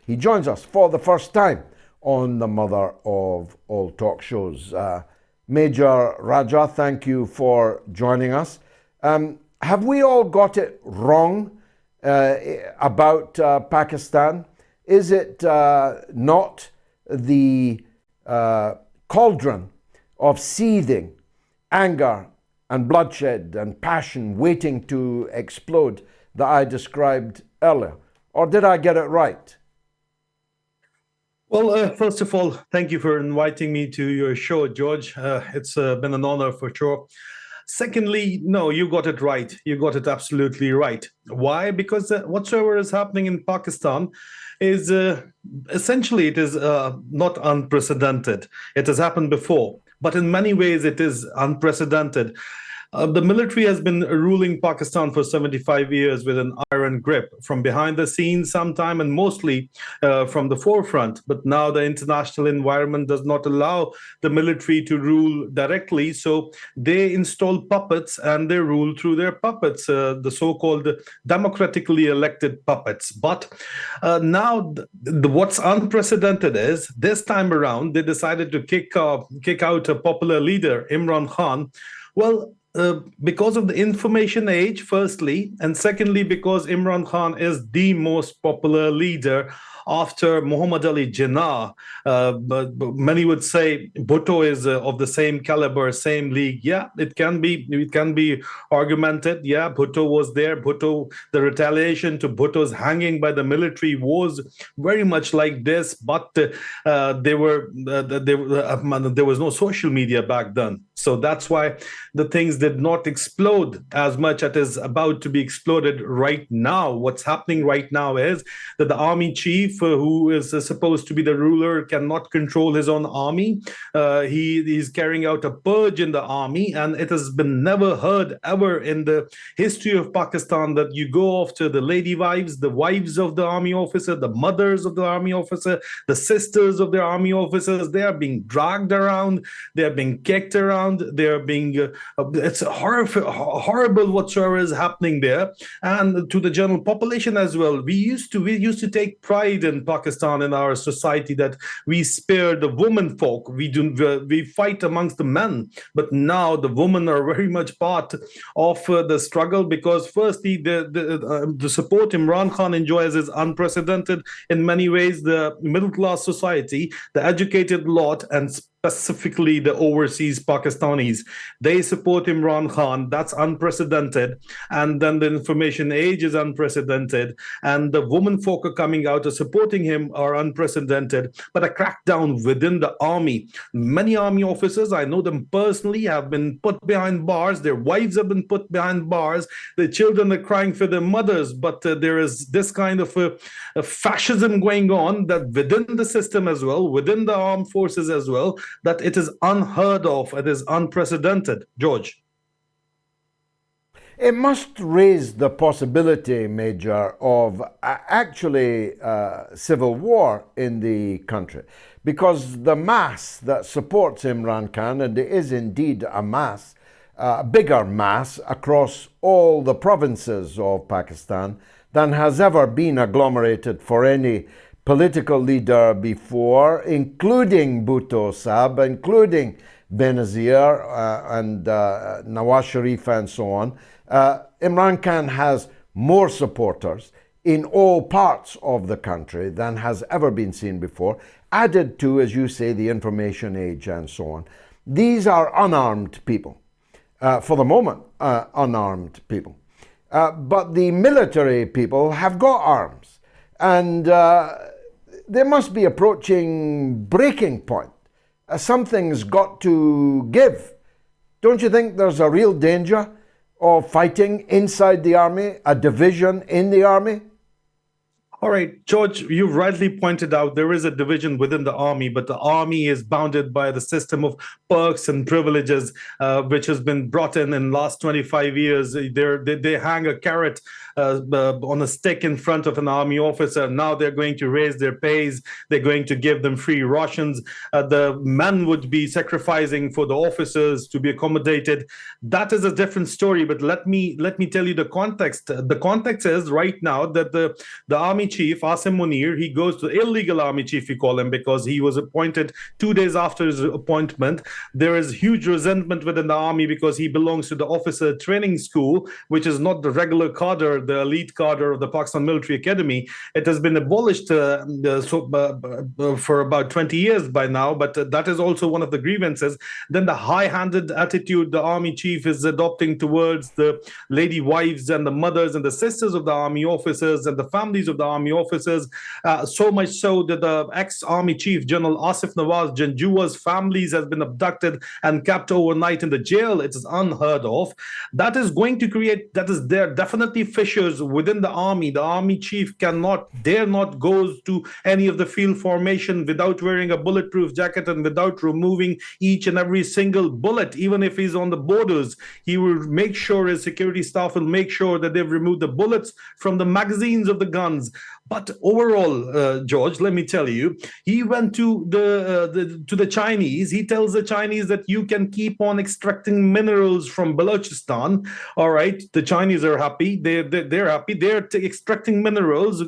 He joins us for the first time on the mother of all talk shows. Major Raja, thank you for joining us. Have we all got it wrong about Pakistan? Is it not the cauldron of seething anger and bloodshed and passion waiting to explode that I described earlier? Or did I get it right? Well, first of all, thank you for inviting me to your show, George. It's been an honor for sure. Secondly, no, you got it right. You got it absolutely right. Why? Because whatsoever is happening in Pakistan is essentially it is not unprecedented. It has happened before, but in many ways it is unprecedented. The military has been ruling Pakistan for 75 years with an iron grip, from behind the scenes sometime and mostly from the forefront. But now the international environment does not allow the military to rule directly. So they install puppets and they rule through their puppets, the so-called democratically elected puppets. But now what's unprecedented is this time around, they decided to kick out a popular leader, Imran Khan. Well, because of the information age, firstly, and secondly, because Imran Khan is the most popular leader after Muhammad Ali Jinnah. But many would say Bhutto is of the same caliber, same league. Yeah, it can be argumented. Yeah, Bhutto was there. Bhutto, the retaliation to Bhutto's hanging by the military was very much like this, but there was no social media back then. So that's why the things did not explode as much as it is about to be exploded right now. What's happening right now is that the army chief, who is supposed to be the ruler, cannot control his own army. He's carrying out a purge in the army, and it has been never heard ever in the history of Pakistan that you go after the lady wives, the wives of the army officer, the mothers of the army officer, the sisters of the army officers. They are being dragged around, they are being kicked around, they are being it's horrible whatsoever is happening there, and to the general population as well. We used to take pride in Pakistan, in our society, that we spare the women folk. We fight amongst the men, but now the women are very much part of the struggle, because firstly the support Imran Khan enjoys is unprecedented in many ways. The middle class society, the educated lot, and specifically the overseas Pakistanis, they support Imran Khan. That's unprecedented. And then the information age is unprecedented, and the women folk are coming out and supporting him are unprecedented. But a crackdown within the army, many army officers, I know them personally, have been put behind bars. Their wives have been put behind bars. Their children are crying for their mothers. But there is this kind of a fascism going on, that within the system as well, within the armed forces as well, that it is unheard of. It is unprecedented. George. It must raise the possibility, Major, of actually civil war in the country, because the mass that supports Imran Khan, and it is indeed a mass, a bigger mass across all the provinces of Pakistan than has ever been agglomerated for any political leader before, including Bhutto Sahib, including Benazir and Nawaz Sharif and so on. Imran Khan has more supporters in all parts of the country than has ever been seen before, added to, as you say, the information age and so on. These are unarmed people, for the moment, unarmed people. But the military people have got arms, and they must be approaching breaking point. Something's got to give. Don't you think there's a real danger of fighting inside the army, a division in the army? All right, George, you've rightly pointed out there is a division within the army, but the army is bounded by the system of perks and privileges, which has been brought in last 25 years. They hang a carrot on a stick in front of an army officer. Now they're going to raise their pays. They're going to give them free rations. The men would be sacrificing for the officers to be accommodated. That is a different story. But let me tell you the context. The context is right now that the army chief, Asim Munir, he goes to illegal army chief, we call him, because he was appointed 2 days after his appointment. There is huge resentment within the army because he belongs to the officer training school, which is not the regular cadre, the elite cadre of the Pakistan Military Academy. It has been abolished for about 20 years by now, but that is also one of the grievances. Then the high-handed attitude the army chief is adopting towards the lady wives and the mothers and the sisters of the army officers and the families of the army officers, so much so that the ex-army chief, General Asif Nawaz Janjua's families has been abducted and kept overnight in the jail. It is unheard of. That is going to create, there are definitely fissures within the army. The army chief dare not go to any of the field formation without wearing a bulletproof jacket and without removing each and every single bullet. Even if he's on the borders, he will make sure, his security staff will make sure that they've removed the bullets from the magazines of the guns. But overall, George, let me tell you, he went to the Chinese. He tells the Chinese that you can keep on extracting minerals from Balochistan. All right, the Chinese are happy. They're happy. They're extracting minerals,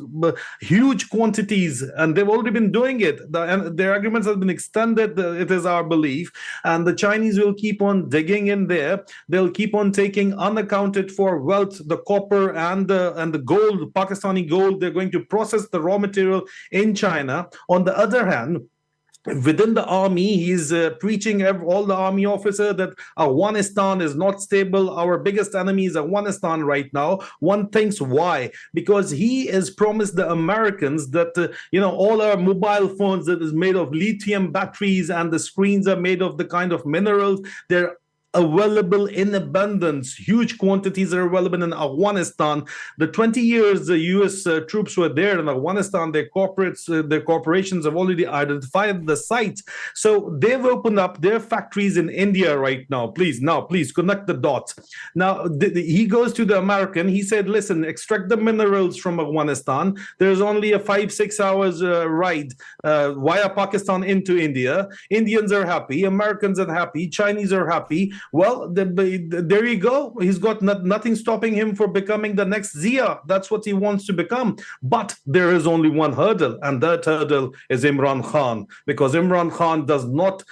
huge quantities, and they've already been doing it. And their agreements have been extended. It is our belief, and the Chinese will keep on digging in there. They'll keep on taking unaccounted for wealth, the copper and the gold, Pakistani gold. They're going to process the raw material in China. On the other hand, within the army, he's preaching all the army officer that Afghanistan is not stable. Our biggest enemy is Afghanistan right now. One thinks why? Because he has promised the Americans that all our mobile phones that is made of lithium batteries and the screens are made of the kind of minerals. They're available in abundance. Huge quantities are available in Afghanistan. The 20 years the U.S. Troops were there in Afghanistan, their corporations have already identified the sites. So they've opened up their factories in India right now. Please connect the dots. Now, he goes to the American. He said, listen, extract the minerals from Afghanistan. There's only a 5-6 hours ride via Pakistan into India. Indians are happy. Americans are happy. Chinese are happy. Well, there you go. He's got nothing stopping him for becoming the next Zia. That's what he wants to become. But there is only one hurdle, and that hurdle is Imran Khan, because Imran Khan does not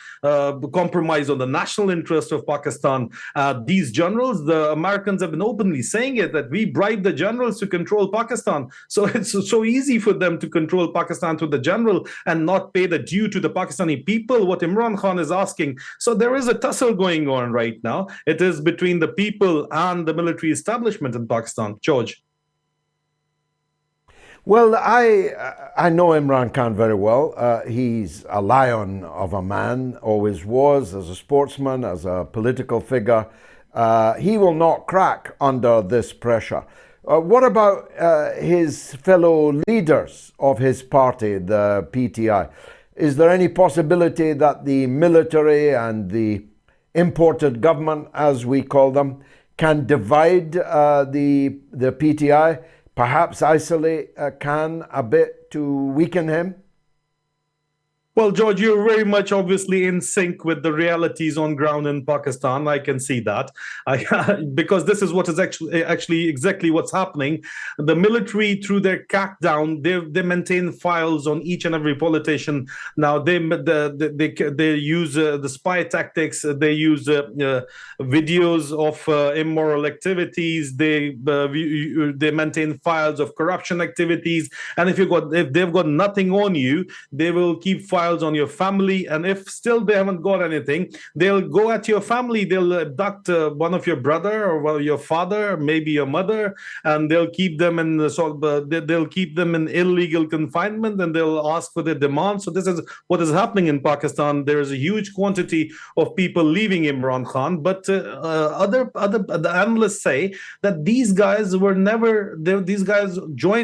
compromise on the national interest of Pakistan. These generals, the Americans have been openly saying it, that we bribe the generals to control Pakistan. So it's so easy for them to control Pakistan to the general and not pay the due to the Pakistani people, what Imran Khan is asking. So there is a tussle going on right now. It is between the people and the military establishment in Pakistan. George. Well, I know Imran Khan very well. He's a lion of a man, always was, as a sportsman, as a political figure. He will not crack under this pressure. What about his fellow leaders of his party, the PTI? Is there any possibility that the military and the imported government, as we call them, can divide the PTI, perhaps isolate Khan a bit to weaken him? Well, George, you're very much obviously in sync with the realities on ground in Pakistan. I can see that, because this is what is actually exactly what's happening. The military, through their crackdown, they maintain files on each and every politician. Now they use the spy tactics. They use videos of immoral activities. They maintain files of corruption activities. And if they've got nothing on you, they will keep files on your family, and if still they haven't got anything, they'll go at your family. They'll abduct one of your brother or your father, maybe your mother, and they'll keep them in illegal confinement, and they'll ask for their demands. So this is what is happening in Pakistan. There is a huge quantity of people leaving Imran Khan, but the analysts say that these guys joined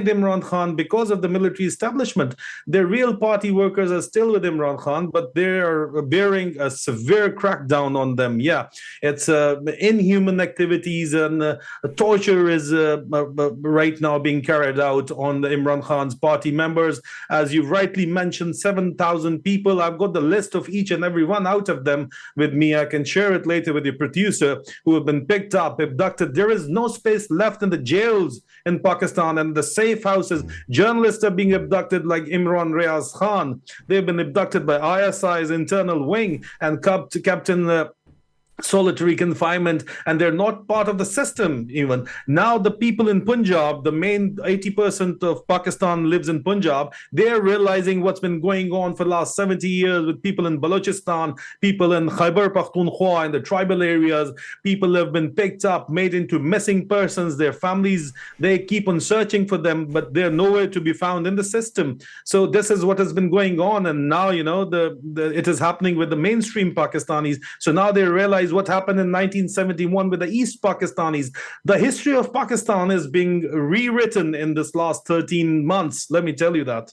Imran Khan because of the military establishment. Their real party workers are still still with Imran Khan, but they are bearing a severe crackdown on them. Yeah, it's inhuman activities and torture is right now being carried out on the Imran Khan's party members. As you rightly mentioned, 7,000 people. I've got the list of each and every one out of them with me. I can share it later with your producer, who have been picked up, abducted. There is no space left in the jails in Pakistan and the safe houses. Journalists are being abducted like Imran Khan. They've been abducted by ISI's internal wing and kept in solitary confinement, and they're not part of the system even. Now the people in Punjab, the main 80% of Pakistan lives in Punjab, they're realizing what's been going on for the last 70 years with people in Balochistan, people in Khyber Pakhtunkhwa, in the tribal areas. People have been picked up, made into missing persons. Their families, they keep on searching for them, but they're nowhere to be found in the system. So this is what has been going on, and now, it is happening with the mainstream Pakistanis. So now they realize what happened in 1971 with the East Pakistanis. The history of Pakistan is being rewritten in this last 13 months. Let me tell you that.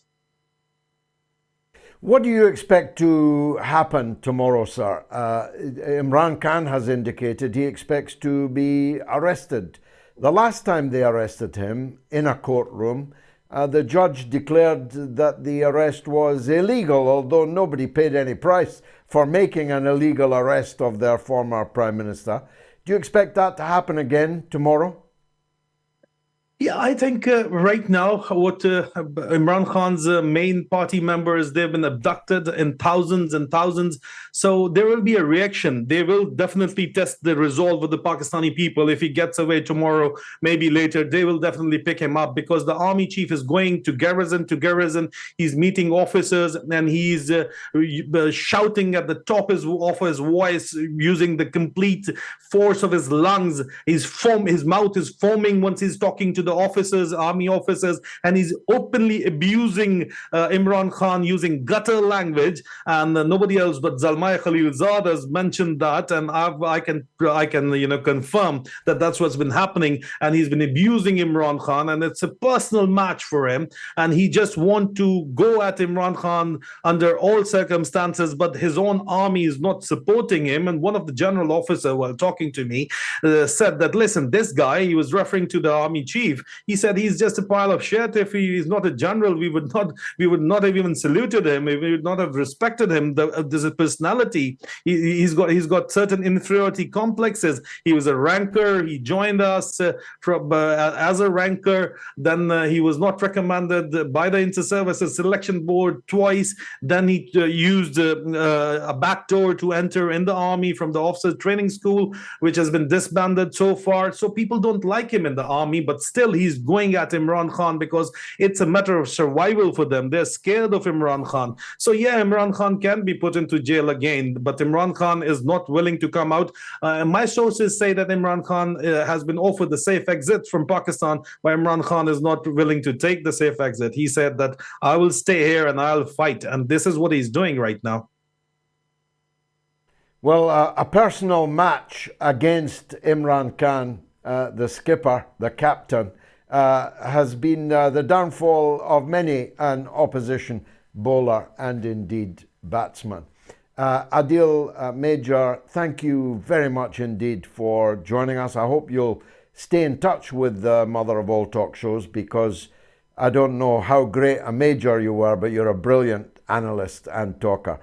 What do you expect to happen tomorrow, sir? Imran Khan has indicated he expects to be arrested. The last time they arrested him in a courtroom, the judge declared that the arrest was illegal, although nobody paid any price for making an illegal arrest of their former prime minister. Do you expect that to happen again tomorrow? Yeah, I think right now what Imran Khan's main party members, they've been abducted in thousands and thousands. So there will be a reaction. They will definitely test the resolve of the Pakistani people. If he gets away tomorrow, maybe later, they will definitely pick him up, because the army chief is going to garrison. He's meeting officers, and he's shouting at the top of his voice, using the complete force of his lungs. His mouth is foaming once he's talking to the officers, army officers, and he's openly abusing Imran Khan using gutter language. And nobody else but Zalmay Khalilzad has mentioned that, and I can confirm that that's what's been happening. And he's been abusing Imran Khan, and it's a personal match for him. And he just wants to go at Imran Khan under all circumstances, but his own army is not supporting him. And one of the general officers, while talking to me, said that, listen, this guy, he was referring to the army chief, he said he's just a pile of shit. If he is not a general, we would not have even saluted him. We would not have respected him. There's a personality. He's got certain inferiority complexes. He was a ranker. He joined us as a ranker. Then he was not recommended by the Inter-Services Selection Board twice. Then he used a backdoor to enter in the army from the officer training school, which has been disbanded so far. So people don't like him in the army, but still he's going at Imran Khan because it's a matter of survival for them. They're scared of Imran Khan. So yeah, Imran Khan can be put into jail again, but Imran Khan is not willing to come out. My sources say that Imran Khan has been offered the safe exit from Pakistan, but Imran Khan is not willing to take the safe exit. He said that I will stay here and I'll fight. And this is what he's doing right now. Well, a personal match against Imran Khan, the skipper, the captain, has been the downfall of many an opposition bowler and indeed batsman. Adil, Major, thank you very much indeed for joining us. I hope you'll stay in touch with the mother of all talk shows, because I don't know how great a major you were, but you're a brilliant analyst and talker.